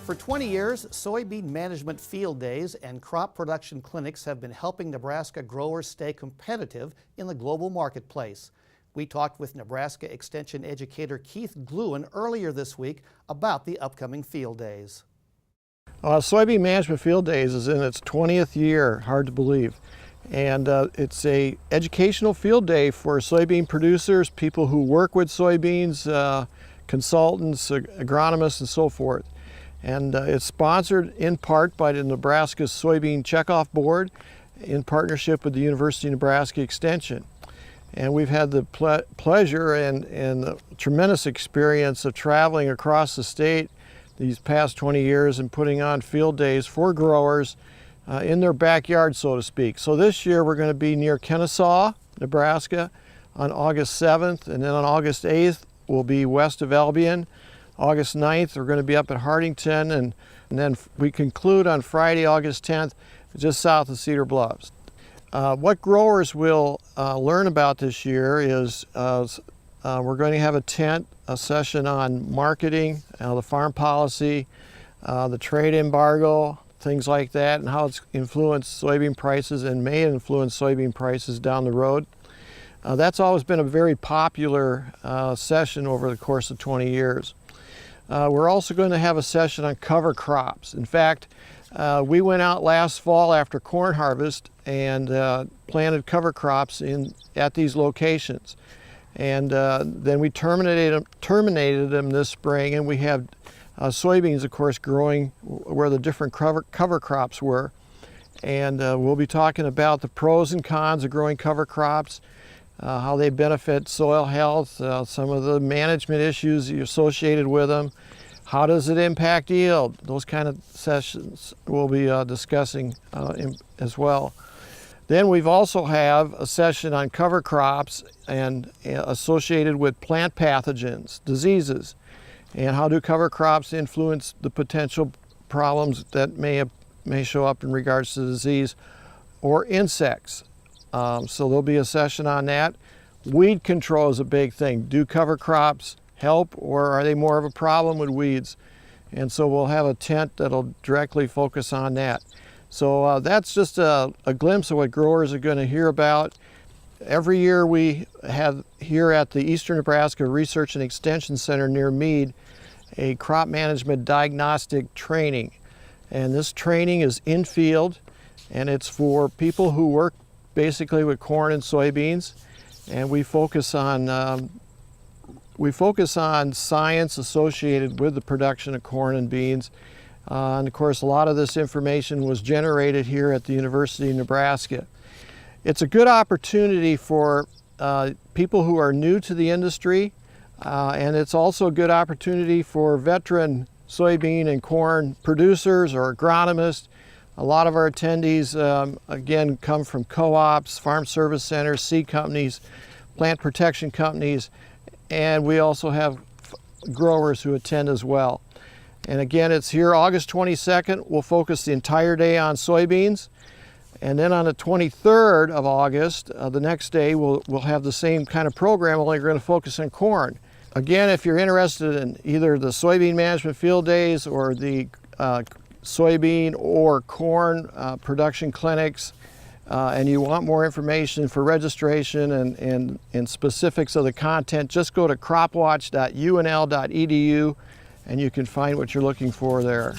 For 20 years, Soybean Management Field Days and crop production clinics have been helping Nebraska growers stay competitive in the global marketplace. We talked with Nebraska Extension Educator Keith Glewen earlier this week about the upcoming field days. Soybean Management Field Days is in its 20th year, hard to believe. And it's a educational field day for soybean producers, people who work with soybeans, consultants, agronomists, and so forth. And it's sponsored in part by the Nebraska Soybean Checkoff Board in partnership with the University of Nebraska Extension. And we've had the pleasure and the tremendous experience of traveling across the state these past 20 years and putting on field days for growers in their backyard, so to speak. So this year we're going to be near Kennesaw, Nebraska on August 7th, and then on August 8th we'll be west of Albion. August 9th, we're going to be up at Hartington, and then we conclude on Friday, August 10th, just south of Cedar Bluffs. What growers will learn about this year is we're going to have a session on marketing, the farm policy, the trade embargo, things like that, and how it's influenced soybean prices and may influence soybean prices down the road. That's always been a very popular session over the course of 20 years. We're also going to have a session on cover crops. In fact, we went out last fall after corn harvest and planted cover crops at these locations. And then we terminated them this spring, and we have soybeans, of course, growing where the different cover crops were. And we'll be talking about the pros and cons of growing cover crops, how they benefit soil health, some of the management issues associated with them, how does it impact yield. Those kind of sessions we'll be discussing as well. Then we've also have a session on cover crops and associated with plant pathogens, diseases, and how do cover crops influence the potential problems that may show up in regards to disease or insects. So there'll be a session on that. Weed control is a big thing. Do cover crops help, or are they more of a problem with weeds? And so we'll have a tent that'll directly focus on that. So that's just a glimpse of what growers are going to hear about. Every year we have here at the Eastern Nebraska Research and Extension Center near Mead a crop management diagnostic training. And this training is in field, and it's for people who work basically with corn and soybeans, and we focus on science associated with the production of corn and beans. And of course, a lot of this information was generated here at the University of Nebraska. It's a good opportunity for people who are new to the industry, and it's also a good opportunity for veteran soybean and corn producers or agronomists. A lot of our attendees, again, come from co-ops, farm service centers, seed companies, plant protection companies, and we also have growers who attend as well. And again, it's here August 22nd. We'll focus the entire day on soybeans. And then on the 23rd of August, the next day, we'll have the same kind of program, only we're going to focus on corn. Again, if you're interested in either the Soybean Management Field Days or the soybean or corn production clinics, and you want more information for registration and specifics of the content, just go to cropwatch.unl.edu and you can find what you're looking for there.